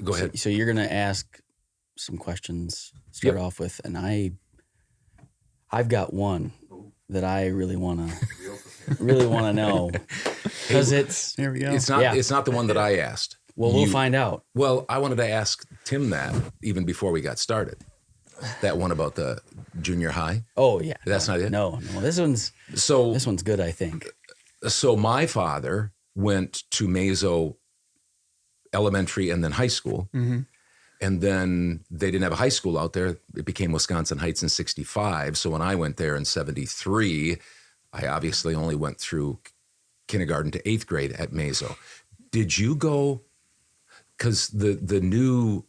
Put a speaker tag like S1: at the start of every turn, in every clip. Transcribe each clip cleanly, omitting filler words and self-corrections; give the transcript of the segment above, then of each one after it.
S1: Go ahead.
S2: So you're going to ask some questions, start off with, and I've got one that I really want to know. Because
S3: Here we go.
S1: It's not the one that I asked.
S2: Well, we'll find out.
S1: Well, I wanted to ask Tim that even before we got started. That one about the junior high.
S2: Oh, yeah.
S1: That's not it?
S2: No. This one's good, I think.
S1: So my father went to Mazo Elementary and then high school.
S3: Mm-hmm.
S1: And then they didn't have a high school out there. It became Wisconsin Heights in 65. So when I went there in 73, I obviously only went through kindergarten to 8th grade at Mazo. Did you go, because the new,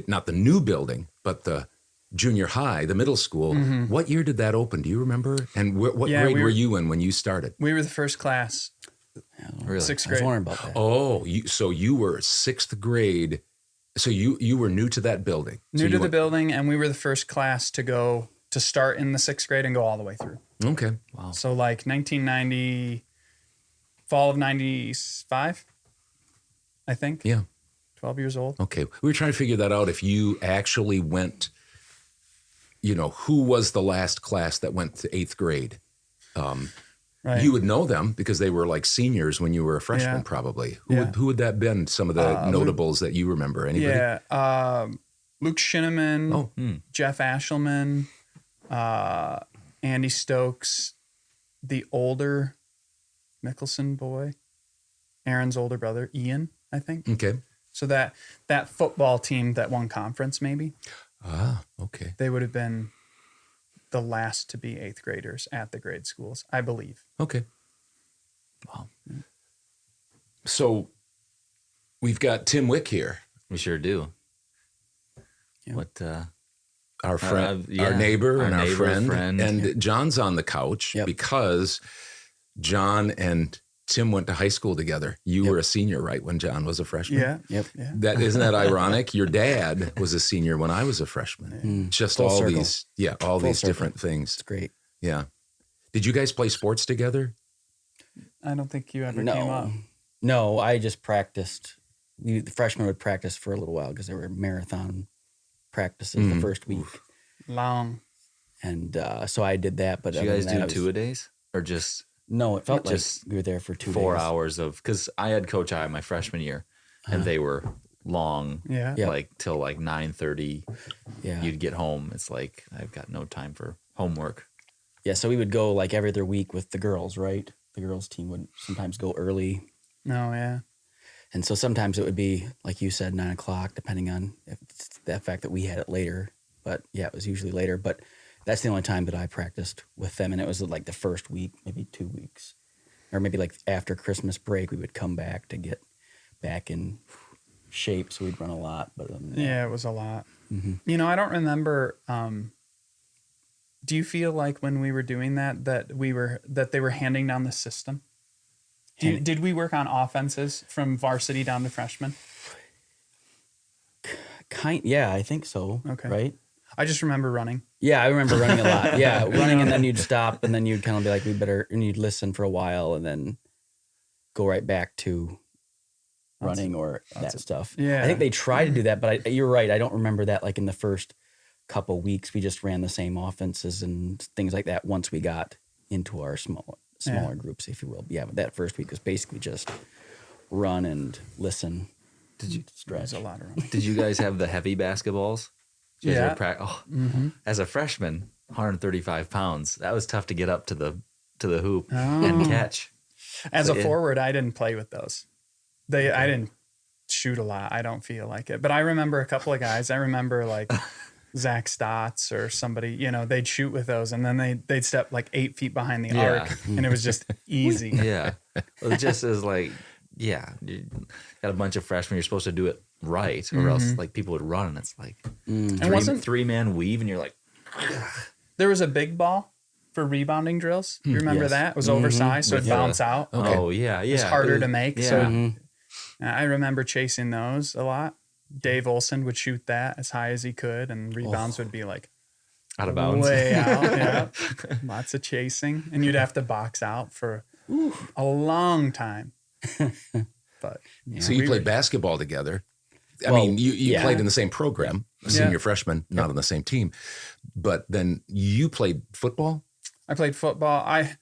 S1: not the new building, but the junior high, the middle school, what year did that open? Do you remember? And what grade were you in when you started?
S3: We were the first class.
S2: Really?
S3: 6th
S2: I
S3: grade.
S2: was wondering about that.
S1: Oh, so you were 6th grade. So you were new to that building.
S3: New to the building, and we were the first class to start in the 6th grade and go all the way through.
S1: Okay.
S2: Wow.
S3: So like 1990, fall of 95, I think.
S1: Yeah.
S3: 12 years old.
S1: Okay. We were trying to figure that out. If you actually went, who was the last class that went to 8th grade?
S3: Right.
S1: You would know them because they were like seniors when you were a freshman, probably. Who would that been? Some of the notables that you remember? Anybody?
S3: Yeah. Luke Shinneman, Jeff Ashelman, Andy Stokes, the older Mickelson boy, Aaron's older brother, Ian, I think.
S1: Okay.
S3: So that football team that won conference, maybe.
S1: Ah, okay.
S3: They would have been the last to be 8th graders at the grade schools, I believe.
S1: Okay. Wow. So we've got Tim Wick here.
S4: We sure do.
S2: Yeah.
S4: What?
S1: Our friend, our neighbor, and our friend. And
S2: Yep.
S1: John's on the couch because John and Tim went to high school together. You were a senior, right, when John was a freshman?
S3: Yeah.
S2: Yep.
S3: Yeah.
S1: Isn't that ironic? Your dad was a senior when I was a freshman. Just
S2: Full
S1: all
S2: circle.
S1: these, all
S2: Full
S1: these
S2: circle.
S1: different things.
S2: It's great.
S1: Yeah. Did you guys play sports together?
S3: I don't think you ever came up.
S2: No, I just practiced. The freshmen would practice for a little while because there were marathon practices the first week.
S3: Long.
S2: And so I did that. But
S4: Did you guys
S2: other than
S4: do
S2: that,
S4: two-a-days? Or just
S2: No, it felt
S4: just
S2: like we were there for 2
S4: 4
S2: days.
S4: hours of, because I had Coach I my freshman year, and they were long,
S3: Yeah.
S4: like till like 9:30.
S2: Yeah.
S4: You'd get home. It's like, I've got no time for homework.
S2: Yeah, so we would go like every other week with the girls, right? The girls team would sometimes go early.
S3: No, yeah.
S2: And so sometimes it would be, like you said, 9 o'clock, depending on if it's the fact that we had it later. But yeah, it was usually later. But that's the only time that I practiced with them. And it was like the first week, maybe 2 weeks. Or maybe like after Christmas break, we would come back to get back in shape. So we'd run a lot. But
S3: Yeah, it was a lot.
S2: Mm-hmm.
S3: I don't remember. Do you feel like when we were doing that they were handing down the system? Did we work on offenses from varsity down to freshman?
S2: Yeah, I think so.
S3: Okay.
S2: Right?
S3: I just remember running.
S2: Yeah, I remember running a lot. Yeah, running, and then you'd stop, and then you'd kind of be like, and you'd listen for a while, and then go right back to running or that stuff.
S3: Yeah.
S2: I think they tried to do that, but you're right. I don't remember that like in the first couple weeks. We just ran the same offenses and things like that once we got into our smaller groups, if you will. Yeah, but that first week was basically just run and listen.
S4: Did you
S3: There's a lot of running.
S4: Did you guys have the heavy basketballs? Did you guys
S3: Yeah.
S4: ever As a freshman, 135 pounds. That was tough to get up to the hoop and catch.
S3: As
S4: So,
S3: a forward, I didn't play with those. I didn't shoot a lot. I don't feel like it. But I remember a couple of guys. I remember like Zach Stotts or somebody, they'd shoot with those, and then they'd step like 8 feet behind the arc, and it was just easy.
S4: Yeah. Well, it just is like, you got a bunch of freshmen. You're supposed to do it right, or else like people would run, and it's like three-man weave, and you're like,
S3: There was a big ball for rebounding drills. You remember that? It was oversized, so it'd bounce out.
S1: Okay.
S4: oh yeah, yeah.
S3: It's harder to make.
S4: Yeah.
S3: So I remember chasing those a lot. Dave Olson would shoot that as high as he could, and rebounds would be like
S4: Out of bounds.
S3: way out. Yeah. Lots of chasing, and you'd have to box out for a long time. But
S1: So you played basketball together. I mean, you
S2: yeah.
S1: played in the same program, senior freshman, not on the same team, but then you played football.
S3: I played football. I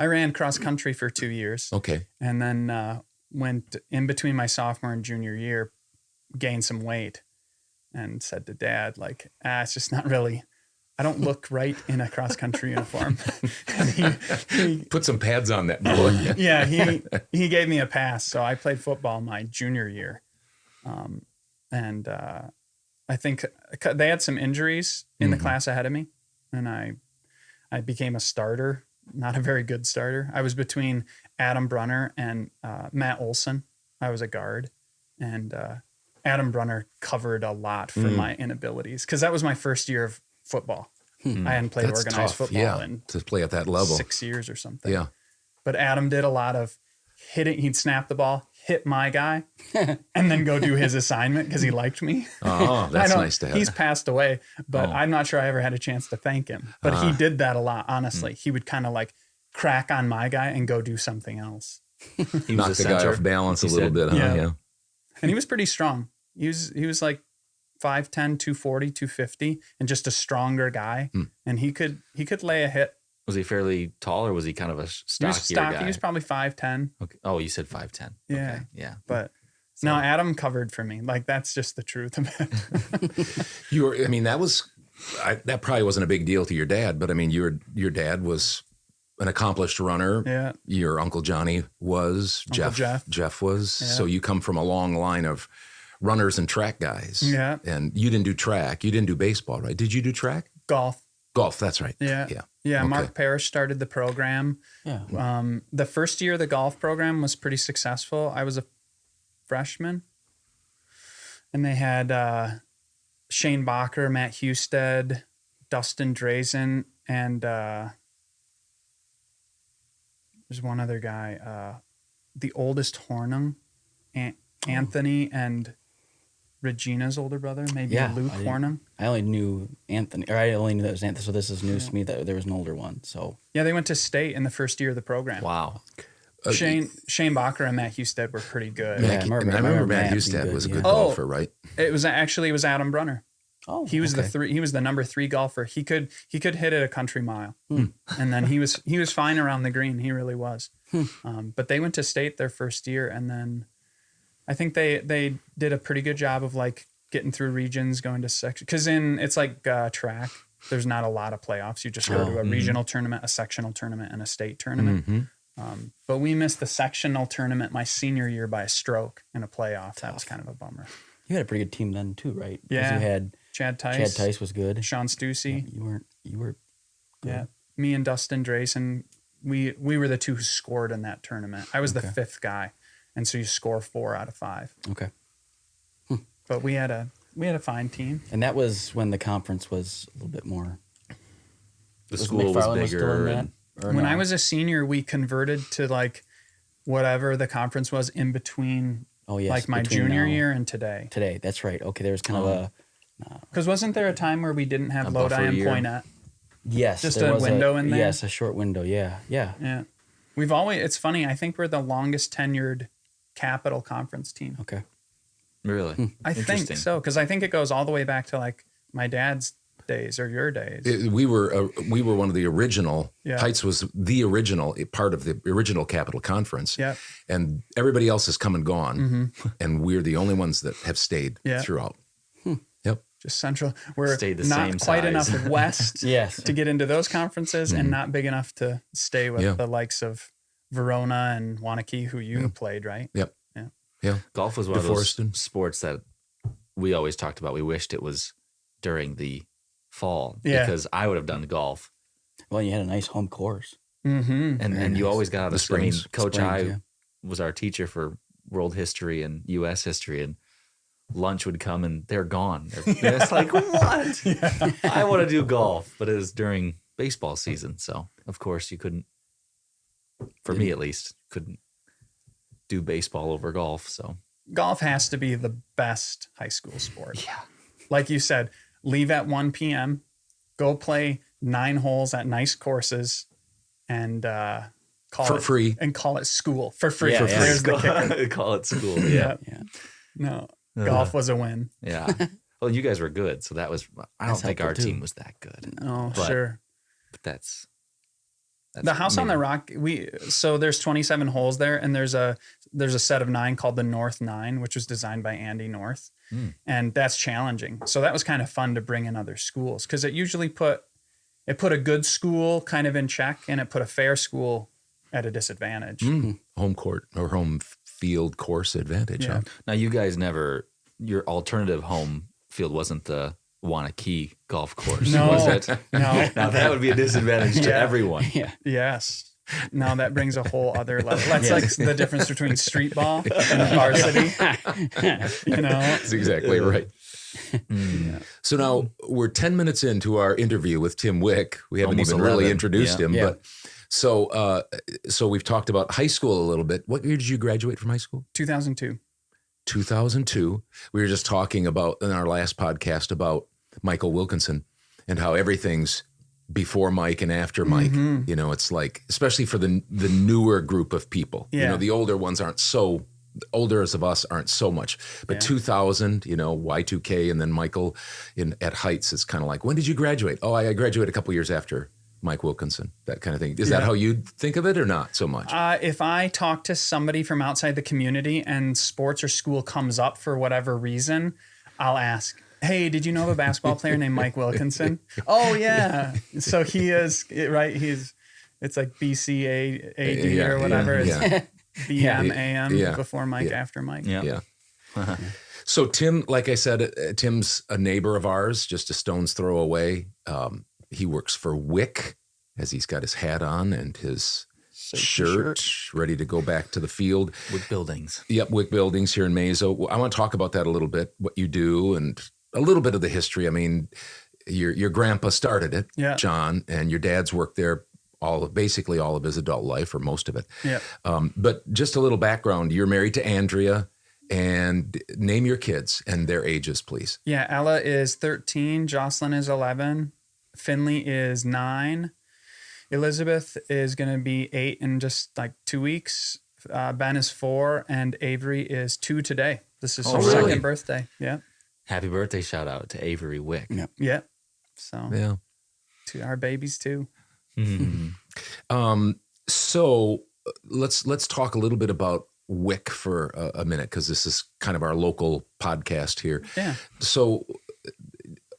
S3: ran cross country for 2 years.
S1: Okay.
S3: And then went in between my sophomore and junior year, gained some weight, and said to Dad, like, it's just not really, I don't look right in a cross country uniform. And he
S1: Put some pads on that boy.
S3: yeah, he gave me a pass. So I played football my junior year. And I think they had some injuries in the class ahead of me. And I became a starter, not a very good starter. I was between Adam Brunner and Matt Olson. I was a guard. And Adam Brunner covered a lot for my inabilities because that was my first year of football. I hadn't played
S1: That's
S3: organized
S1: tough,
S3: football in
S1: to play at that level.
S3: 6 years or something.
S1: Yeah.
S3: But Adam did a lot of hitting. He'd snap the ball, hit my guy, and then go do his assignment because he liked me.
S1: Oh, that's nice to have.
S3: He's passed away, but I'm not sure I ever had a chance to thank him. But he did that a lot, honestly. He would kind of like crack on my guy and go do something else.
S4: He
S1: Knock the guy off balance a little bit, huh? Yeah.
S3: And he was pretty strong. He was like 5'10", 240, 250, and just a stronger guy. And he could lay a hit.
S4: Was he fairly tall or was he kind of a stockier
S3: He was stocky.
S4: guy?
S3: He was probably 5'10".
S4: Okay. Oh, you said 5'10".
S3: Yeah.
S4: Okay. Yeah.
S3: But no, Adam covered for me. Like, that's just the truth of it.
S1: I mean, that probably wasn't a big deal to your dad, but I mean, your dad was an accomplished runner.
S3: Yeah.
S1: Your Uncle Johnny was. Jeff was.
S3: Yeah.
S1: So you come from a long line of runners and track guys.
S3: Yeah.
S1: And you didn't do track. You didn't do baseball, right? Did you do track?
S3: Golf.
S1: Golf, that's right.
S3: Yeah.
S1: Yeah.
S3: Yeah.
S1: Okay.
S3: Mark Parrish started the program.
S2: Yeah.
S3: The first year of the golf program was pretty successful. I was a freshman. And they had Shane Bacher, Matt Husted, Dustin Drazen, and there's one other guy, the oldest Hornung, Anthony, and Regina's older brother, maybe Luke Hornung.
S2: I only knew Anthony, or I only knew that was Anthony. So this is news to me that there was an older one. So
S3: Yeah, they went to state in the first year of the program.
S4: Wow.
S3: Shane Bacher and Matt Husted were pretty good.
S2: Yeah,
S1: I remember Matt Husted was a good golfer, right?
S3: It was Adam Brunner.
S2: oh,
S3: He was
S2: okay.
S3: he was the number 3 golfer. He could hit it a country mile. And then he was fine around the green. He really was. But they went to state their first year, and then I think they did a pretty good job of like getting through regions, going to section, because it's like track. There's not a lot of playoffs. You just go to a regional tournament, a sectional tournament, and a state tournament. But we missed the sectional tournament my senior year by a stroke in a playoff. That was kind of a bummer.
S2: You had a pretty good team then too, right? 'Cause
S3: Yeah.
S2: You had
S3: Chad Tice.
S2: Chad Tice was good.
S3: Sean Stussy.
S2: You were good.
S3: Yeah. Me and Dustin Drazen, we were the 2 who scored in that tournament. I was the 5th guy. And so you score 4 out of 5.
S2: Okay.
S3: But we had a fine team.
S2: And that was when the conference was a little bit more.
S4: The school was bigger.
S3: When I was a senior, we converted to like whatever the conference was in between like my junior year and today.
S2: Today, that's right. Okay, there was kind of a
S3: Because wasn't there a time where we didn't have Lodi and Poinet?
S2: yes,
S3: Just
S2: there
S3: a
S2: was
S3: window in there?
S2: Yes, a short window. Yeah.
S3: Yeah. We've always, it's funny, I think we're the longest tenured Capital Conference team.
S2: Okay.
S4: Really?
S3: I think so, because I think it goes all the way back to like my dad's days or your days.
S1: We were one of the original.
S3: Yeah.
S1: Heights was the original part of the original Capital Conference.
S3: Yeah.
S1: And everybody else has come and gone, and we're the only ones that have stayed
S3: Yeah.
S1: throughout. Yep.
S3: Just central. We're
S4: Stayed the
S3: not
S4: same
S3: quite
S4: size.
S3: enough west
S2: Yes.
S3: to get into those conferences and not big enough to stay with the likes of Verona and Wanakee, who you played, right?
S1: Yep.
S3: Yeah.
S1: Yeah.
S4: Golf was one of
S1: DeForest.
S4: those sports that we always talked about. We wished it was during the fall because I would have done golf.
S2: Well, you had a nice home course.
S3: Mm-hmm.
S4: And you always got out of
S1: The
S4: springs.
S1: springs.
S4: Coach
S2: Springs,
S4: I was our teacher for world history and U.S. history, and lunch would come and they're gone. It's like, what? I want to do golf, but it was during baseball season. So, of course, you couldn't, for me at least, couldn't do baseball over golf. So,
S3: Golf has to be the best high school sport.
S4: yeah.
S3: Like you said, leave at 1 p.m., go play 9 holes at nice courses, and call it school for free.
S2: Yeah,
S3: There's the kicker.
S4: Call it school. Yeah.
S3: No. Golf was a win.
S4: Yeah. Well, you guys were good, so that was. I don't
S2: That's
S4: think our
S2: helpful, too.
S4: team was that good.
S3: Oh,
S4: But-
S3: sure.
S4: But that's
S3: The house on
S4: maybe-
S3: the rock, so there's 27 holes there, and there's a set of 9 called the North 9, which was designed by Andy North, and that's challenging. So that was kind of fun to bring in other schools because it usually put a good school kind of in check, and it put a fair school at a disadvantage.
S1: Home court or home field course advantage.
S3: Yeah.
S1: Huh?
S4: Now you guys never. Your alternative home field wasn't the Wanakee golf course,
S3: No,
S4: was it?
S3: no.
S4: Now that would be a disadvantage to
S3: Yeah.
S4: everyone.
S2: Yeah.
S3: Yes. Now that brings a whole other level. That's like the difference between street ball and varsity.
S1: That's exactly right. So now we're 10 minutes into our interview with Tim Wick. We haven't
S4: Almost
S1: even really
S4: 11.
S1: introduced
S4: Yeah.
S1: him,
S2: Yeah.
S1: but so we've talked about high school a little bit. What year did you graduate from high school?
S3: 2002.
S1: 2002. We were just talking about in our last podcast about Michael Wilkinson and how everything's before Mike and after Mike. You know, it's like, especially for the newer group of people. You
S3: Yeah.
S1: know, the older ones aren't so, older of us aren't so much. But
S3: Yeah.
S1: 2000, you know, Y2K, and then Michael at Heights, it's kind of like, when did you graduate? Oh, I graduated a couple years after Mike Wilkinson, that kind of thing. Is that
S3: Yeah.
S1: how you think of it or not so much?
S3: If I talk to somebody from outside the community and sports or school comes up for whatever reason, I'll ask, hey, did you know of a basketball player named Mike Wilkinson? Oh, yeah. So he is, right? It's like BCAAD
S1: Yeah,
S3: or whatever.
S1: yeah,
S3: It's BMAM
S1: Yeah.
S3: before Mike,
S1: Yeah.
S3: after Mike.
S4: Yeah.
S1: Yeah. So Tim, like I said, Tim's a neighbor of ours, just a stone's throw away. He works for Wick, as he's got his hat on and his shirt, ready to go back to the field.
S4: Wick Buildings.
S1: Yep, Wick Buildings here in Mazo. I want to talk about that a little bit, what you do, and a little bit of the history. I mean, your grandpa started it,
S3: Yeah.
S1: John, and your dad's worked there basically all of his adult life, or most of it.
S3: Yeah.
S1: But just a little background. You're married to Andrea, and name your kids and their ages, please.
S3: Yeah. Ella is 13. Jocelyn is 11. Finley is 9. Elizabeth is going to be 8 in just like 2 weeks. Ben is 4, and Avery is 2 today. This is her
S1: really?
S3: second birthday. Yeah.
S4: Happy birthday shout out to Avery Wick.
S2: Yeah.
S3: Yeah. So
S1: Yeah.
S3: to our babies too.
S1: So let's talk a little bit about Wick for a minute, because this is kind of our local podcast here.
S3: Yeah.
S1: So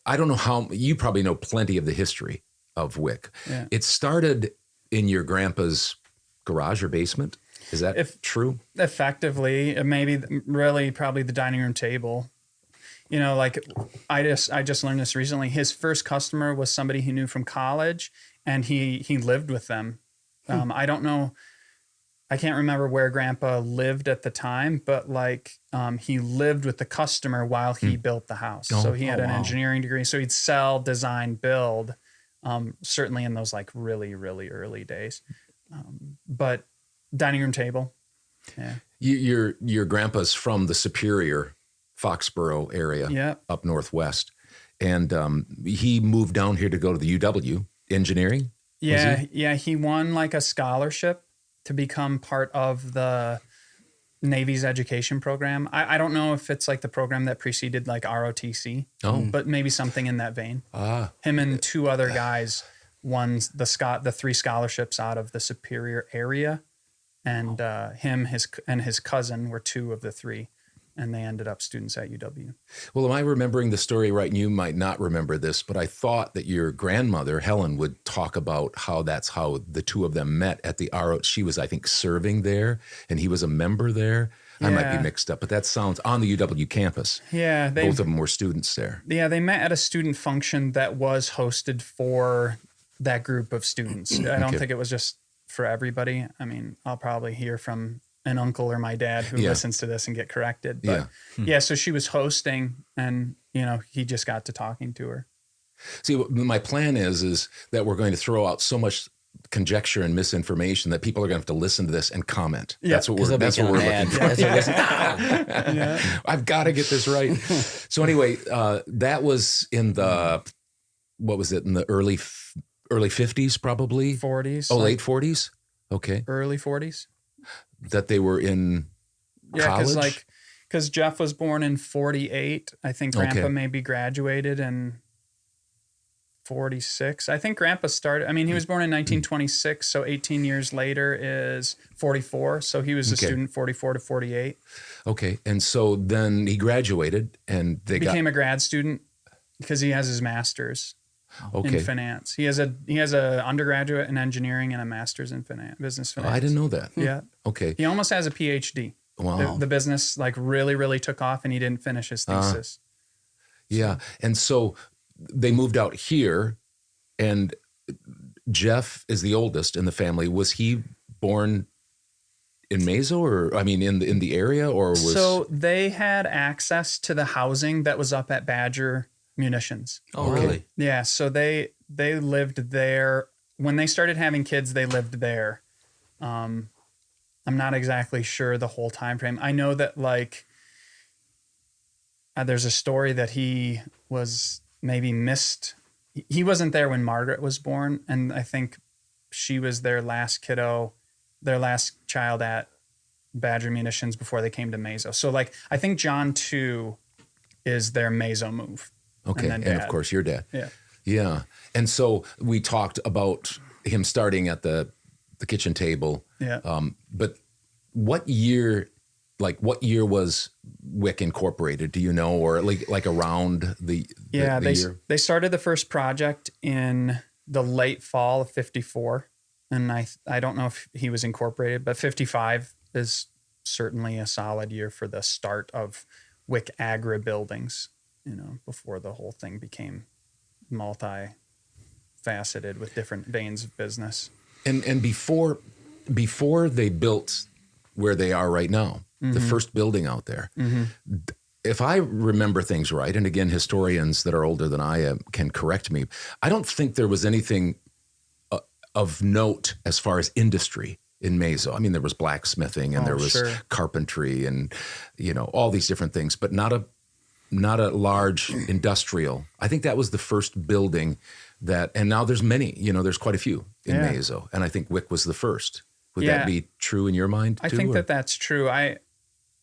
S1: I don't know how, you probably know plenty of the history of Wick.
S3: Yeah.
S1: It started in your grandpa's garage or basement. Is that true?
S3: Effectively, maybe really probably the dining room table. You know, like I just learned this recently. His first customer was somebody he knew from college, and he lived with them. I don't know. I can't remember where Grandpa lived at the time, but like he lived with the customer while he built the house. So he had an engineering degree. So he'd sell, design, build. Certainly in those like really, really early days. But dining room table. Yeah.
S1: Your grandpa's from the Superior, Foxborough area,
S3: Yeah.
S1: up northwest, and he moved down here to go to the UW engineering.
S3: Yeah. Yeah. He won like a scholarship to become part of the Navy's education program. I don't know if it's like the program that preceded like ROTC, but maybe something in that vein. Him and 2 other guys won the 3 scholarships out of the Superior area, and him his cousin were 2 of the 3, and they ended up students at UW.
S1: Well, am I remembering the story right? And you might not remember this, but I thought that your grandmother, Helen, would talk about how that's how the 2 of them met at the RO. She was, I think, serving there, and he was a member there. I might be
S3: Yeah.
S1: mixed up, but that sounds on the UW campus.
S3: Yeah,
S1: Both of them were students there.
S3: Yeah, they met at a student function that was hosted for that group of students. I don't
S1: Okay.
S3: think it was just for everybody. I mean, I'll probably hear from an uncle or my dad who
S1: Yeah.
S3: listens to this and get corrected. But yeah, so she was hosting, and he just got to talking to her.
S1: See, my plan is that we're going to throw out so much conjecture and misinformation that people are going to have to listen to this and comment.
S3: Yeah,
S1: That's what we're looking for.
S3: Yeah.
S1: I've got to get this right. So anyway, that was in the, what was it, in the early 50s probably?
S3: 40s.
S1: Oh,
S3: like
S1: late 40s? Okay.
S3: early 40s.
S1: That they were in
S3: Yeah,
S1: college?
S3: because like because Jeff was born in 48. I think Grandpa
S1: Okay.
S3: maybe graduated in 46. I think Grandpa started, I mean, he was born in 1926, so 18 years later is 44. So he was a
S1: Okay.
S3: student 44 to 48.
S1: Okay. And so then he graduated and they
S3: Became a grad student because he has his master's
S1: okay.
S3: in finance. He has a undergraduate in engineering and a master's in business
S1: Oh,
S3: finance.
S1: I didn't know that.
S3: Yeah.
S1: Okay.
S3: He almost has a PhD.
S1: Wow.
S3: The business like really took off and he didn't finish his thesis.
S1: Yeah. And so they moved out here, and Jeff is the oldest in the family. Was he born in Meso, or I mean in the area, or was
S3: So they had access to the housing that was up at Badger Munitions.
S4: Oh,
S1: Okay.
S4: really?
S3: Yeah, so they lived there when they started having kids. They lived there. I'm not exactly sure the whole time frame. I know that like there's a story that he was maybe missed. He wasn't there when Margaret was born, and I think she was their last kiddo, their last child at Badger Munitions before they came to Meso. So like I think John 2 is their Meso move.
S1: okay?
S3: And
S1: And,
S3: then
S1: of course, your dad.
S3: Yeah.
S1: Yeah. And so we talked about him starting at the kitchen table.
S3: Yeah.
S1: But what year was Wick Incorporated? Do you know, or like around the
S3: Yeah,
S1: the year?
S3: they started the first project in the late fall of 54, and I don't know if he was incorporated, but 55 is certainly a solid year for the start of Wick Buildings, before the whole thing became multi-faceted with different veins of business.
S1: And before they built where they are right now, the first building out there. If I remember things right, and again, historians that are older than I am can correct me, I don't think there was anything of note as far as industry in Meso. I mean, there was blacksmithing and there was
S3: sure.
S1: carpentry and all these different things, but not a large industrial. I think that was the first building that, and now there's many. There's quite a few in
S3: Yeah.
S1: Meso, and I think Wick was the first. Would
S3: Yeah.
S1: that be true in your mind too?
S3: I think
S1: or-
S3: that's true.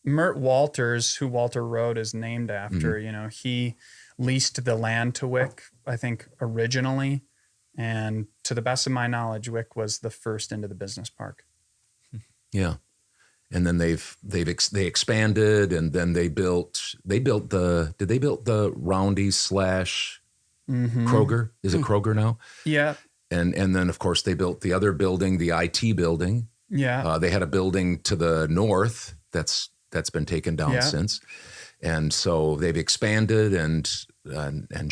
S3: Mert Walters, who Walter Road is named after, he leased the land to Wick, I think originally. And to the best of my knowledge, Wick was the first into the business park.
S1: Yeah, and then they expanded, and then they built the Roundy's / Kroger. Is it Kroger now?
S3: Yeah.
S1: And then of course they built the other building, the IT building.
S3: Yeah.
S1: They had a building to the north that's been taken down
S3: Yeah.
S1: since, and so they've expanded and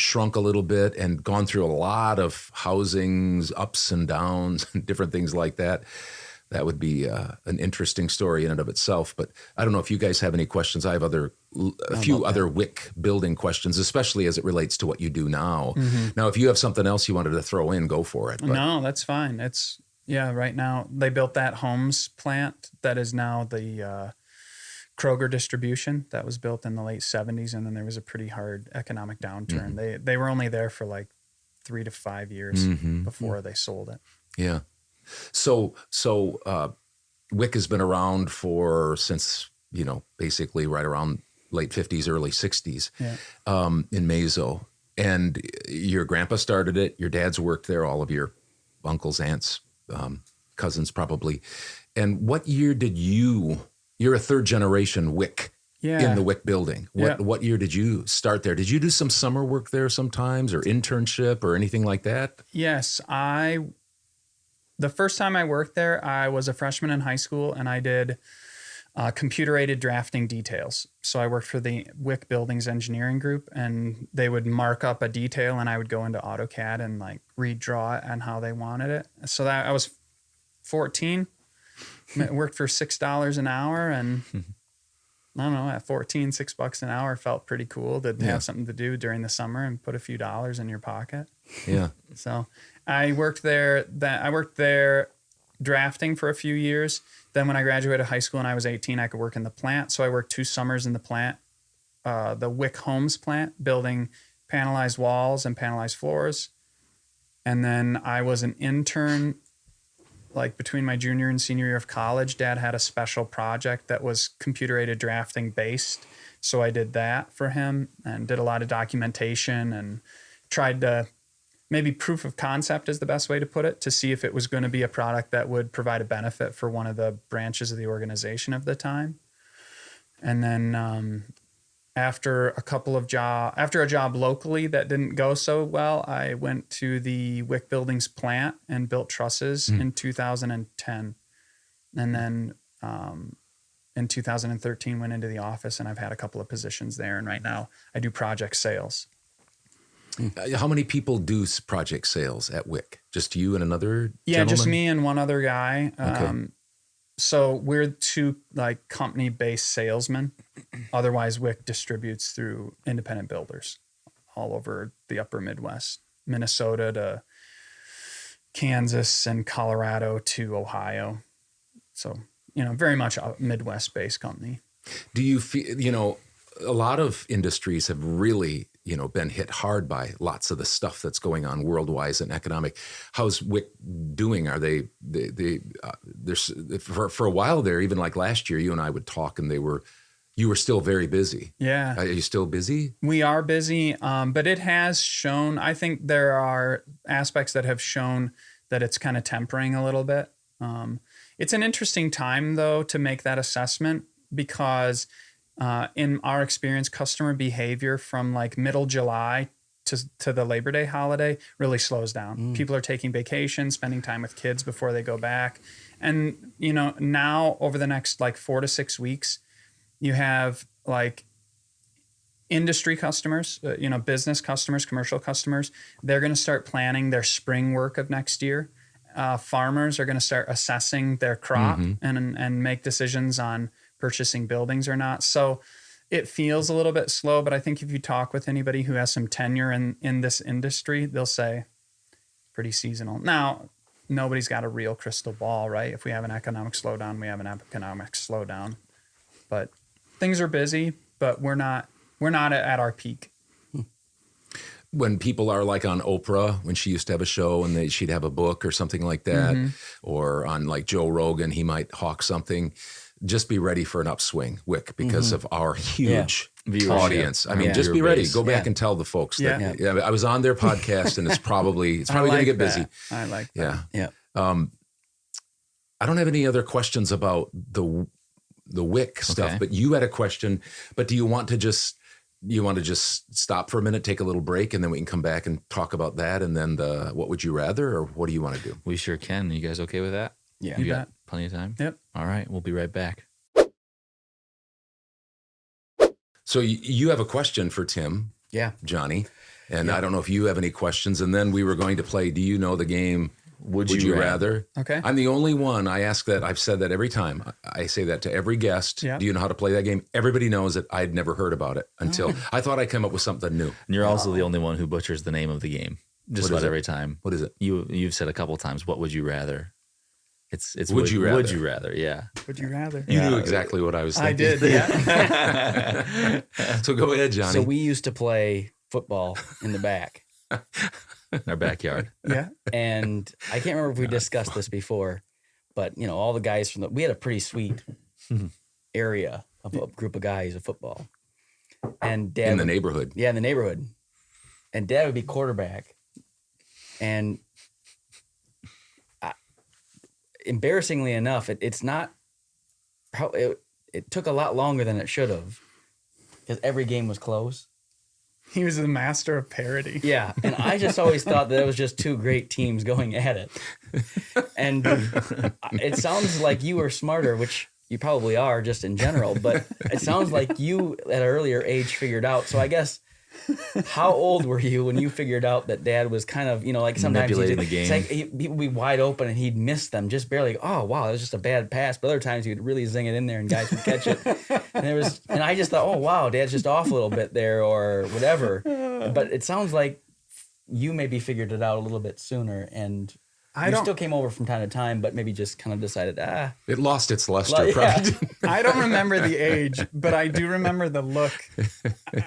S1: shrunk a little bit and gone through a lot of housings, ups and downs, and different things like that. That would be an interesting story in and of itself. But I don't know if you guys have any questions. I have a few other Wick building questions, especially as it relates to what you do now. Now, if you have something else you wanted to throw in, go for it. But,
S3: No, that's fine. Right now they built that Holmes plant that is now the Kroger distribution that was built in the late 70s. And then there was a pretty hard economic downturn. They were only there for like 3 to 5 years before they sold it.
S1: Yeah. So Wick has been around since basically right around late 50s, early 60s in Meso. And your grandpa started it. Your dad's worked there. All of your uncles, aunts, cousins probably. And what year did you're a third generation Wick in the Wick building. What year did you start there? Did you do some summer work there sometimes, or internship or anything like that?
S3: Yes, the first time I worked there, I was a freshman in high school, and I did computer-aided drafting details. So I worked for the Wick Buildings engineering group, and they would mark up a detail, and I would go into AutoCAD and like redraw it on how they wanted it. So that I was 14, worked for $6 an hour, and I don't know, at 14, $6 an hour felt pretty cool to have something to do during the summer and put a few dollars in your pocket.
S1: Yeah.
S3: So I worked there drafting for a few years. Then when I graduated high school and I was 18, I could work in the plant. So I worked 2 summers in the plant, the Wick Homes plant, building panelized walls and panelized floors. And then I was an intern like between my junior and senior year of college, Dad had a special project that was computer-aided drafting based. So I did that for him and did a lot of documentation and tried to maybe proof of concept is the best way to put it, to see if it was going to be a product that would provide a benefit for one of the branches of the organization of the time. And then after a job locally that didn't go so well, I went to the Wick Buildings plant and built trusses in 2010. And then in 2013 went into the office, and I've had a couple of positions there. And right now I do project sales.
S1: How many people do project sales at Wick? Just you and another gentleman?
S3: Just me and one other guy.
S1: Okay.
S3: So we're two like company-based salesmen. Otherwise, Wick distributes through independent builders all over the upper Midwest, Minnesota to Kansas and Colorado to Ohio. So, very much a Midwest-based company.
S1: Do you feel, a lot of industries have really, been hit hard by lots of the stuff that's going on worldwide and economic. How's Wick doing? Are there's for a while there, even like last year, you and I would talk and you were still very busy.
S3: Yeah.
S1: Are you still busy?
S3: We are busy, but it has shown, I think there are aspects that have shown that it's kind of tempering a little bit. It's an interesting time though to make that assessment because in our experience, customer behavior from like middle July to the Labor Day holiday really slows down. People are taking vacations, spending time with kids before they go back. And, now over the next like 4 to 6 weeks, you have like industry customers, business customers, commercial customers. They're going to start planning their spring work of next year. Farmers are going to start assessing their crop and make decisions on purchasing buildings or not. So it feels a little bit slow, but I think if you talk with anybody who has some tenure in this industry, they'll say pretty seasonal. Now, nobody's got a real crystal ball, right? If we have an economic slowdown, we have an economic slowdown. But things are busy, but we're not at our peak.
S1: When people are like on Oprah, when she used to have a show and she'd have a book or something like that, or on like Joe Rogan, he might hawk something. Just be ready for an upswing, Wick, because of our huge audience. I mean, just be ready. Go back and tell the folks that I was on their podcast, and it's probably going to get busy.
S3: I like that.
S2: Yeah.
S1: I don't have any other questions about the Wick stuff, but you had a question. But do you want to just stop for a minute, take a little break, and then we can come back and talk about that, and then the what would you rather, or what do you want to do?
S4: We sure can. You guys okay with that?
S2: Yeah.
S4: You got plenty of time?
S3: Yep.
S4: All right. We'll be right back.
S1: So you have a question for Tim, Johnny, and I don't know if you have any questions. And then we were going to play, do you know the game? Would you rather?
S3: Okay.
S1: I'm the only one. I ask that. I've said that every time. I say that to every guest.
S3: Yeah.
S1: Do you know how to play that game? Everybody knows it. I'd never heard about it until I thought I'd come up with something new.
S4: And you're also the only one who butchers the name of the game. Just about every time.
S1: What is it?
S4: You've said a couple times, what would you rather? It's
S1: Would you rather?
S4: Would you rather? Yeah.
S3: Would you rather?
S1: You knew exactly what I was thinking.
S3: I did, yeah.
S1: So go ahead, Johnny.
S2: So we used to play football in the back.
S4: In our backyard.
S3: Yeah.
S2: And I can't remember if we discussed this before, but all the guys we had a pretty sweet area of a group of guys of football. And Dad
S1: in the neighborhood.
S2: Yeah, in the neighborhood. And Dad would be quarterback. And embarrassingly enough, it's not how it took a lot longer than it should have because every game was close.
S3: He was the master of parody.
S2: Yeah, and I just always thought that it was just two great teams going at it. And it sounds like you were smarter, which you probably are just in general, but it sounds like you at an earlier age figured out. So I guess, how old were you when you figured out that Dad was kind of, like sometimes
S4: manipulating the game?
S2: It's like he would be wide open and he'd miss them just barely. Oh, wow, that was just a bad pass. But other times he'd really zing it in there and guys would catch it. And I just thought, oh, wow, Dad's just off a little bit there or whatever. But it sounds like you maybe figured it out a little bit sooner and you still came over from time to time, but maybe just kind of decided,
S1: It lost its luster, probably.
S3: I don't remember the age, but I do remember the look.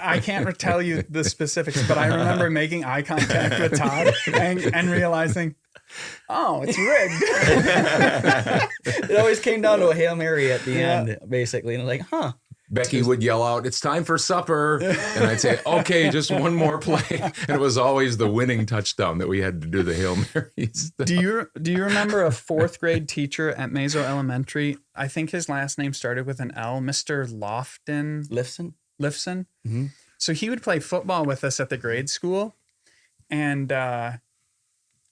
S3: I can't tell you the specifics, but I remember making eye contact with Todd and realizing Oh, it's rigged.
S2: It always came down to a Hail Mary at the end, basically. And like, huh.
S1: Becky would yell out, "It's time for supper." And I'd say, "Okay, just one more play." And it was always the winning touchdown that we had to do the Hail Marys.
S3: Do you remember a 4th grade teacher at Mazo Elementary? I think his last name started with an L, Mr.
S2: Lifson?
S3: Lifson.
S2: Mm-hmm.
S3: So he would play football with us at the grade school, and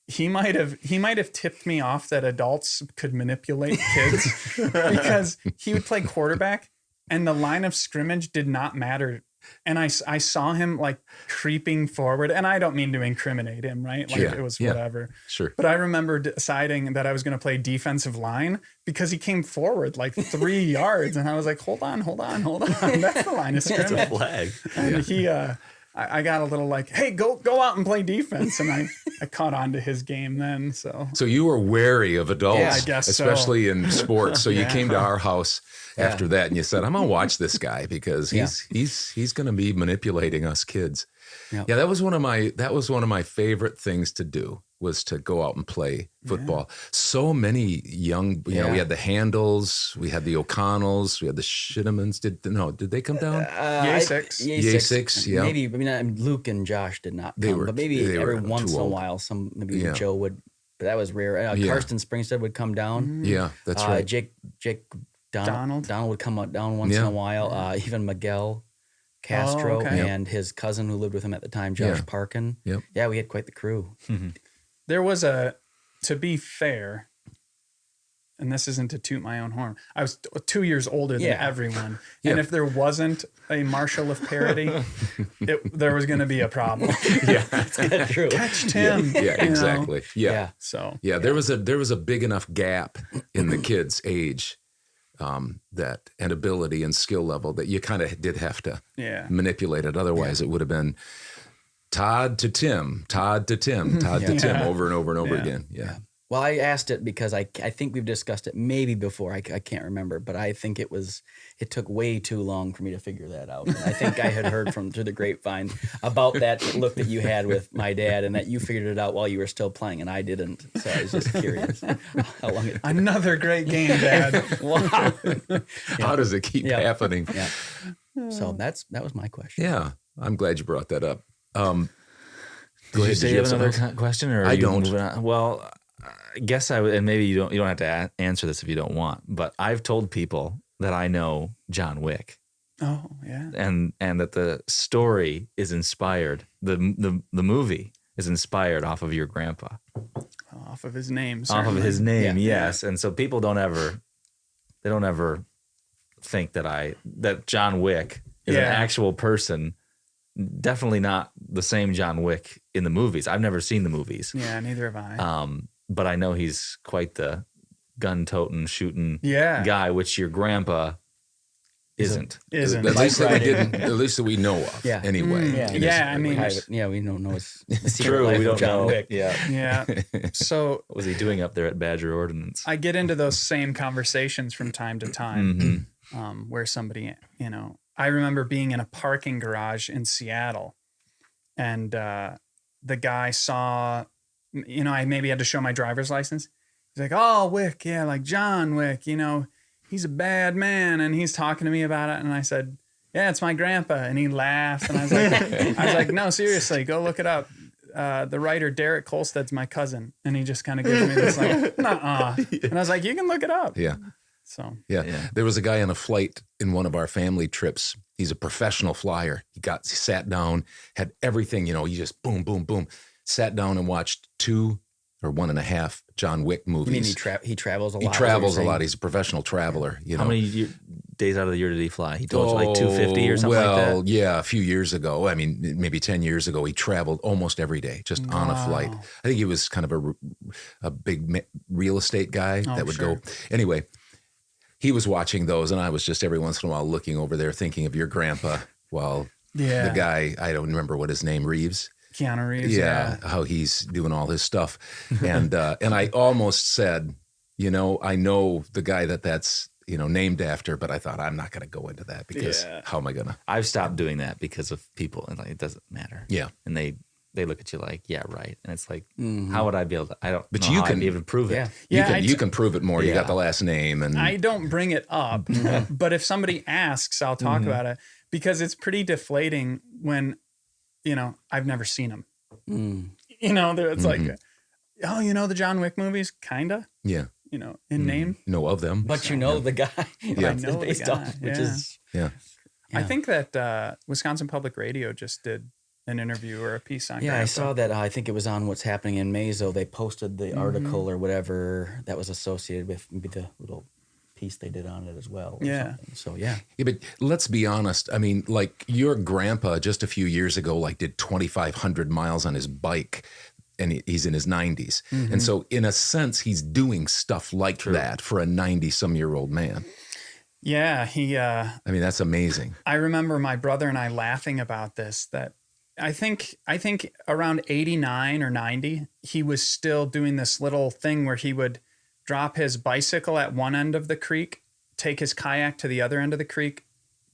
S3: he might have tipped me off that adults could manipulate kids because he would play quarterback and the line of scrimmage did not matter. And I saw him like creeping forward, and I don't mean to incriminate him, right? Like it was whatever.
S1: Sure.
S3: But I remember deciding that I was going to play defensive line because he came forward like 3 yards, and I was like, hold on. That's the line of scrimmage.
S4: It's a flag.
S3: And he, I got a little like, hey, go out and play defense. And I caught on to his game then. So
S1: you were wary of adults,
S3: Yeah, I guess so.
S1: especially in sports. So you
S3: Yeah.
S1: came to our house after that and you said, I'm going to watch this guy because he's going to be manipulating us kids.
S2: Yeah.
S1: Yeah, that was one of my favorite things to do was to go out and play football. So many young, you know, we had the Handles, we had the O'Connells, we had the Shittemans. Did they come down?
S3: Yay-six.
S1: Yeah.
S2: Maybe, Luke and Josh did not come, but maybe
S1: they
S2: every
S1: were
S2: once
S1: too
S2: in a
S1: old.
S2: while, Joe would, but that was rare. Karsten Springstead would come down.
S1: Yeah, that's right.
S2: Jake Donald would come down once in a while. Even Miguel Castro and his cousin who lived with him at the time, Josh Parkin.
S1: Yep.
S2: Yeah, we had quite the crew.
S3: There was to be fair, and this isn't to toot my own horn, I was 2 years older than everyone. And if there wasn't a Marshall of parody, there was going to be a problem.
S2: That's true.
S3: Catch Tim.
S1: Yeah,
S3: you know?
S1: exactly. Yeah.
S3: So
S1: Yeah, there was a big enough gap in the kids' age that and ability and skill level that you kind of did have to manipulate it. Otherwise, it would have been Todd to Tim, Todd to Tim, Todd to Tim over and over and over again. Yeah.
S2: Well, I asked it because I think we've discussed it maybe before. I can't remember, but I think it took way too long for me to figure that out. And I think I had heard through the grapevine about that look that you had with my dad and that you figured it out while you were still playing and I didn't. So I was just curious how long it took.
S3: another great game, Dad.
S2: Wow.
S1: How does it keep happening?
S2: Yeah. So that was my question.
S1: Yeah, I'm glad you brought that up.
S4: Did you say you have another question, or are
S1: I
S4: you
S1: don't.
S4: moving on? Well, I guess I would, and maybe you don't have to answer this if you don't want. But I've told people that I know John Wick,
S3: Oh, yeah.
S4: and that the story is inspired. The movie is inspired off of your grandpa,
S3: Off of his name.
S4: off of
S3: certainly.
S4: his name.
S2: Yeah.
S4: Yes, and so people don't ever think that John Wick is an actual person. Definitely not the same John Wick in the movies. I've never seen the movies.
S3: Yeah, neither have I.
S4: But I know he's quite the gun-toting, shooting guy, which your grandpa isn't.
S3: Isn't.
S1: At least that we
S2: riding.
S1: didn't. At least that we know of.
S2: Yeah.
S1: Anyway.
S2: Yeah.
S1: In
S3: Yeah, I
S1: his-
S3: mean-
S2: Private, we don't know his the secret
S4: True,
S2: life
S4: we
S2: of
S4: don't
S2: John
S4: know.
S2: Wick.
S4: Yeah.
S3: Yeah. So
S4: What was he doing up there at Badger Ordnance?
S3: I get into those same conversations from time to time where somebody, I remember being in a parking garage in Seattle and the guy saw, I maybe had to show my driver's license. He's like, oh, Wick. Yeah, like John Wick, he's a bad man. And he's talking to me about it. And I said, yeah, it's my grandpa. And he laughed. And I was like, no, seriously, go look it up. The writer Derek Kolstad's my cousin. And he just kind of gives me this like, nuh-uh. And I was like, you can look it up.
S1: Yeah.
S3: So
S1: Yeah. There was a guy on a flight in one of our family trips. He's a professional flyer. He sat down, had everything, he just boom, boom, boom, sat down and watched 2 or 1.5 John Wick
S2: You
S1: movies.
S2: mean he travels a lot?
S1: He
S2: is what
S1: travels
S2: you're
S1: a lot.
S2: saying?
S1: He's a professional traveler.
S4: How many days out of the year did he fly? He told you like 250 or something like
S1: Well,
S4: that?
S1: yeah, a few years ago. I mean, maybe 10 years ago, he traveled almost every day just on a flight. I think he was kind of a big real estate guy that would go. Anyway, he was watching those, and I was just every once in a while looking over there thinking of your grandpa while the guy, I don't remember what his name, Reeves.
S3: Keanu Reeves.
S1: Yeah, how he's doing all his stuff. And I almost said, I know the guy that's named after, but I thought I'm not going to go into that because how am I going to?
S4: I've stopped doing that because of people, and it doesn't matter.
S1: Yeah.
S4: And they they look at you like, yeah, right. And it's like, how would I be able to? I don't.
S1: But
S4: know
S1: you
S4: how I'd
S1: can-
S4: be able to prove
S2: Yeah.
S4: it.
S1: You can prove it more. You got the last name, and
S3: I don't bring it up, but if somebody asks, I'll talk about it because it's pretty deflating when, I've never seen them. It's like, oh, the John Wick movies, kinda,
S1: yeah,
S3: in name.
S1: know of them.
S2: But you know the guy.
S1: Yeah.
S3: I know the
S2: based
S3: guy,
S2: off, which
S3: yeah.
S2: is
S1: yeah.
S3: I think that Wisconsin Public Radio just did an interview or a piece on.
S2: Yeah,
S3: Grandpa.
S2: I saw that. I think it was on What's Happening in Mazo. They posted the article or whatever that was associated with maybe the little piece they did on it as well. Or
S3: Yeah.
S2: something. So yeah.
S1: Yeah, but let's be honest. I mean, like your grandpa just a few years ago, like did 2,500 miles on his bike, and he's in his 90s. And so, in a sense, he's doing stuff like that for a 90-some-year-old man.
S3: Yeah, he.
S1: I mean, that's amazing.
S3: I remember my brother and I laughing about this. That I think around 89 or 90, he was still doing this little thing where he would drop his bicycle at one end of the creek, take his kayak to the other end of the creek,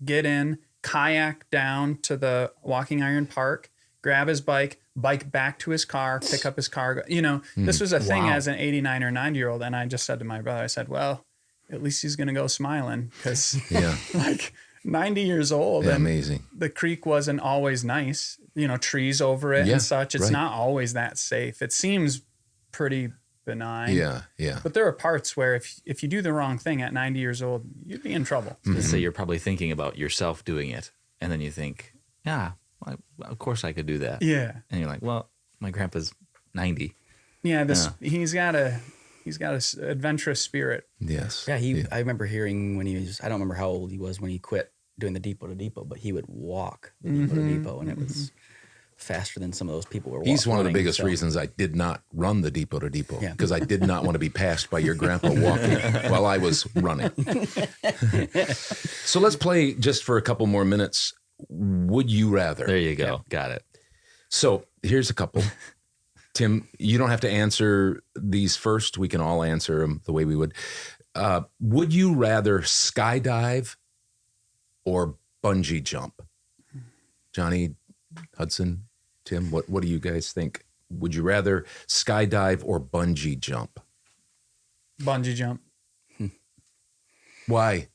S3: get in, kayak down to the Walking Iron Park, grab his bike back to his car, pick up his car. This was a thing as an 89 or 90-year-old. And I just said to my brother, I said, well, at least he's going to go smiling because
S1: Yeah,
S3: like 90 years old.
S1: yeah,
S3: And
S1: amazing.
S3: the creek wasn't always nice, trees over it
S1: Yeah,
S3: and such. It's
S1: right.
S3: not always that safe. It seems pretty benign.
S1: Yeah, yeah.
S3: But there are parts where if you do the wrong thing at 90 years old, you'd be in trouble.
S4: So you're probably thinking about yourself doing it, and then you think, yeah, of course I could do that.
S3: Yeah.
S4: And you're like, well, my grandpa's 90.
S3: Yeah. He's got a adventurous spirit.
S1: Yes.
S2: Yeah, I remember hearing when he was, I don't remember how old he was when he quit doing the depot to depot, but he would walk the depot to depot, and it was faster than some of those people were walking.
S1: He's one of the biggest
S2: so.
S1: reasons I did not run the depot to depot,
S2: Yeah.
S1: because I did not want to be passed by your grandpa walking while I was running. So let's play just for a couple more minutes. Would you rather?
S4: There you go. Got it.
S1: So here's a couple. Tim, you don't have to answer these first. We can all answer them the way we would. Would you rather skydive or bungee jump? Johnny, Hudson, Tim, what do you guys think? Would you rather skydive or bungee jump?
S3: Bungee jump.
S1: Why?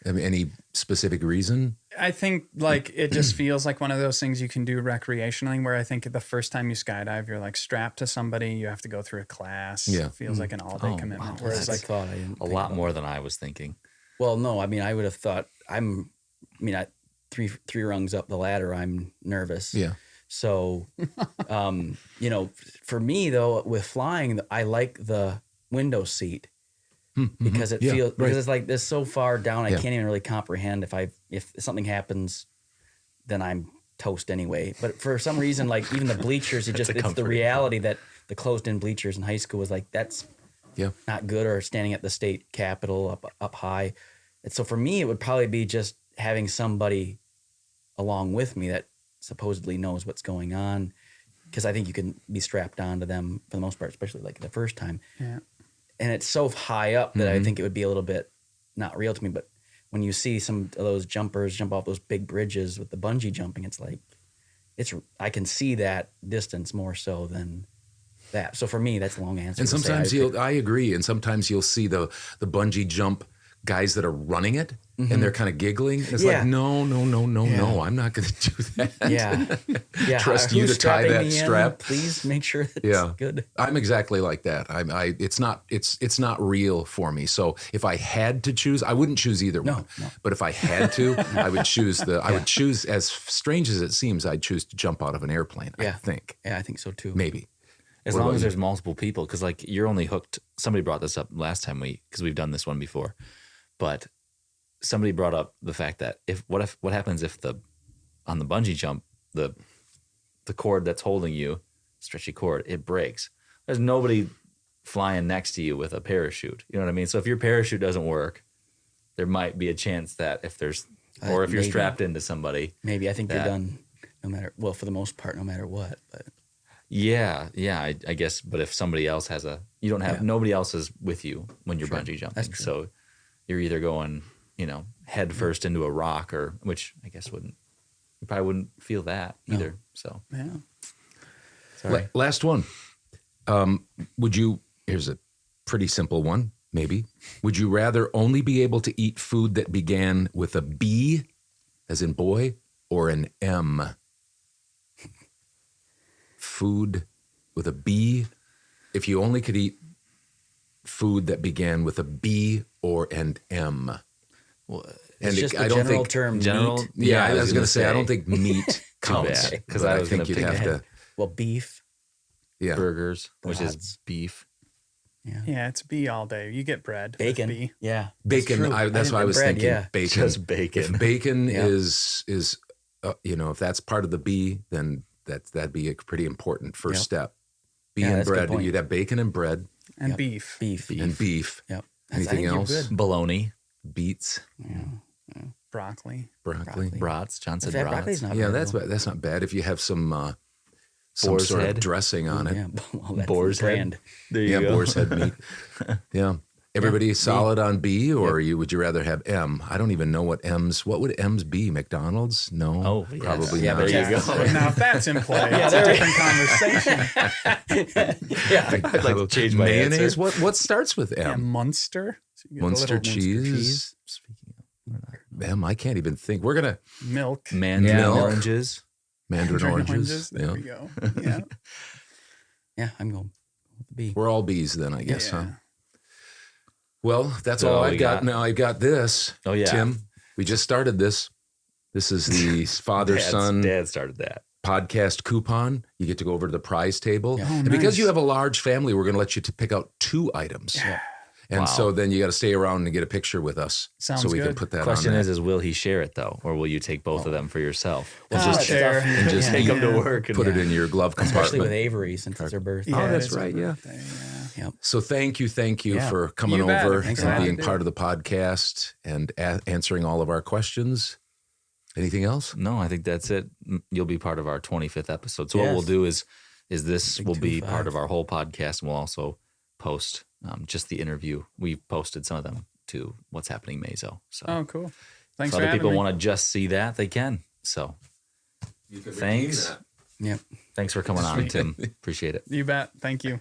S1: I mean, any specific reason?
S3: I think like it just feels like one of those things you can do recreationally where I think the first time you skydive, you're like strapped to somebody. You have to go through a class.
S1: Yeah.
S3: It feels like an all-day
S4: Oh,
S3: commitment.
S4: wow.
S3: Whereas
S2: That's
S3: like,
S2: a thought I didn't
S4: A
S2: think
S4: lot
S2: about.
S4: more than I was thinking.
S2: Well, no, I mean, I would have thought three rungs up the ladder, I'm nervous.
S1: Yeah.
S2: So, for me though, with flying, I like the window seat because it
S1: Yeah,
S2: feels
S1: right.
S2: because it's like this so far down, I
S1: Yeah.
S2: can't even really comprehend if something happens, then I'm toast anyway. But for some reason, like even the bleachers, it's the
S4: comforting
S2: reality that the closed-in bleachers in high school was like that's
S1: Yeah.
S2: not good, or standing at the state capitol up high. And so for me, it would probably be just having somebody along with me that supposedly knows what's going on, because I think you can be strapped onto them for the most part, especially like the first time.
S3: yeah.
S2: And it's so high up that I think it would be a little bit not real to me. But when you see some of those jumpers jump off those big bridges with the bungee jumping, it's like I can see that distance more so than that. So for me, that's the long answer.
S1: And
S2: to say
S1: sometimes
S2: I
S1: I agree. And sometimes you'll see the bungee jump guys that are running it, and they're kind of giggling. And it's
S2: Yeah.
S1: like, no, I'm not going to do that.
S2: Yeah.
S1: Trust you
S2: Who's
S1: to tie
S2: strapping
S1: that
S2: me in?
S1: strap.
S2: Please make sure that
S1: Yeah.
S2: it's good.
S1: I'm exactly like that. It's not real for me. So if I had to choose, I wouldn't choose either one.
S2: No.
S1: But if I had to, I would choose I would choose, as strange as it seems, I'd choose to jump out of an airplane. I
S2: Yeah.
S1: think
S2: Yeah, I think so too.
S1: maybe.
S4: As
S1: What
S4: long
S1: about
S4: as
S1: you?
S4: there's multiple people, because like you're only hooked. Somebody brought this up last time because we've done this one before, but somebody brought up the fact that what happens if on the bungee jump the cord that's holding you, stretchy cord, it breaks. There's nobody flying next to you with a parachute. You know what I mean? So if your parachute doesn't work, there might be a chance that if you're
S2: Maybe.
S4: strapped into somebody.
S2: Maybe I think you're
S4: that-
S2: done for the most part, no matter what. But
S4: Yeah, I guess. But if somebody else nobody else is with you when you're bungee jumping.
S2: That's true.
S4: So you're either going, head first into a rock, which I guess you probably wouldn't feel that either. So
S3: Yeah.
S4: Sorry.
S1: Last one. Here's a pretty simple one, maybe. Would you rather only be able to eat food that began with a B, as in boy, or an M? Food with a B. If you only could eat food that began with a B or an M.
S2: Well,
S1: And
S2: it's just
S1: I
S2: the
S1: don't
S2: general
S1: think
S2: term
S4: general.
S2: meat.
S1: Yeah, I was going to say, I don't think meat counts.
S4: bad, 'cause
S1: but
S4: I was
S1: think
S4: gonna
S1: you'd
S4: pick
S1: have
S2: ahead.
S1: to.
S2: Well, beef.
S1: Yeah,
S4: Burgers, which is
S2: Brats.
S4: beef.
S2: Yeah.
S3: Yeah, it's B all day. You get bread. with
S2: Bacon.
S3: B.
S2: Yeah.
S1: bacon.
S2: true.
S1: That's why I
S2: didn't-
S1: was
S2: bread,
S1: thinking.
S2: Yeah.
S1: Bacon.
S4: Just bacon.
S1: If bacon
S2: Yeah.
S1: is if that's part of the B, then that'd be a pretty important first
S2: Yep.
S1: step. B
S2: Yeah,
S1: and
S2: that's a good
S1: bread.
S2: point.
S1: You'd have bacon and bread
S3: And
S2: Yep.
S3: beef.
S2: Beef.
S1: and beef.
S2: Yep.
S1: Anything
S2: I think you're
S1: else?
S2: good.
S4: Bologna,
S1: Beets,
S2: Yeah.
S3: Broccoli.
S1: broccoli.
S4: brats. John said
S2: In fact, broccoli's
S4: brats.
S2: not
S1: Yeah,
S2: bad,
S1: that's not bad. If you have some
S4: Boar's
S1: sort
S4: head.
S1: of dressing on
S2: though.
S1: it.
S2: Yeah. Well, that's
S4: Boar's
S2: the
S4: head.
S2: brand.
S4: There you
S1: Yeah,
S4: go.
S1: boar's head meat. Yeah. Everybody solid on B, or would you rather have M? I don't even know what M's. What would M's be? McDonald's? No,
S4: Oh, yes.
S1: probably
S2: Yeah,
S1: not.
S2: but
S4: There you
S2: yeah.
S4: go.
S3: Now, if that's in play, it's a different conversation.
S2: Yeah.
S4: I'd like to change my
S1: mayonnaise.
S4: answer.
S1: What starts with
S3: Yeah,
S1: M?
S3: Munster. So you get a
S1: Munster
S3: little
S1: cheese.
S4: Speaking of
S1: M. I can't even think. We're gonna
S3: milk.
S4: mandarin
S1: Milk.
S4: oranges.
S1: mandarin oranges.
S3: There
S1: Yeah.
S3: we go. Yeah.
S2: Yeah. I'm going with the B.
S1: We're all B's then, I guess,
S3: Yeah.
S1: huh? Well, that's
S4: So
S1: all
S4: we
S1: I've got.
S4: got-
S1: Now I've got this.
S4: Oh, yeah.
S1: Tim, we just started this. This is the father-son
S4: Dad started that.
S1: podcast coupon. You get to go over to the prize table.
S2: Yeah.
S3: Oh,
S1: And because
S3: nice.
S1: you have a large family, we're going to let you to pick out 2 items.
S2: Yeah.
S1: And
S4: Wow.
S1: so then you got to stay around and get a picture with us.
S3: Sounds
S1: so we can
S3: good.
S1: put that
S4: Question
S1: on
S4: is will he share it though, or will you take both of them for yourself?
S2: Well,
S3: I'll
S2: just
S3: share.
S2: stuff you-
S1: And just
S2: yeah.
S4: Take them to
S3: Yeah.
S4: work and
S1: put it in your glove
S2: Especially
S1: compartment.
S2: with Avery since it's her birthday.
S1: Oh,
S3: it
S1: that's
S3: is our
S1: right, yeah.
S3: birthday, yeah.
S1: So thank you
S2: Yeah.
S1: for coming
S3: You bet.
S1: over
S3: Thanks
S1: and
S3: a lot.
S1: being
S3: Dude.
S1: part of the podcast and answering all of our questions. Anything else?
S4: No, I think that's it. You'll be part of our 25th episode. So what
S2: Yes.
S4: we'll do is this
S2: Big
S4: will be
S2: 25.
S4: part of our whole podcast, and we'll also post just the interview. We've posted some of them to What's Happening Mazo. So
S3: Oh, cool. Thanks
S4: if
S3: for
S4: other
S3: having
S4: people
S3: me.
S4: want to just see that, they can. So thanks.
S2: Yep.
S4: Thanks for coming on,
S3: Sweet.
S4: Tim. Appreciate it.
S3: You bet. Thank you.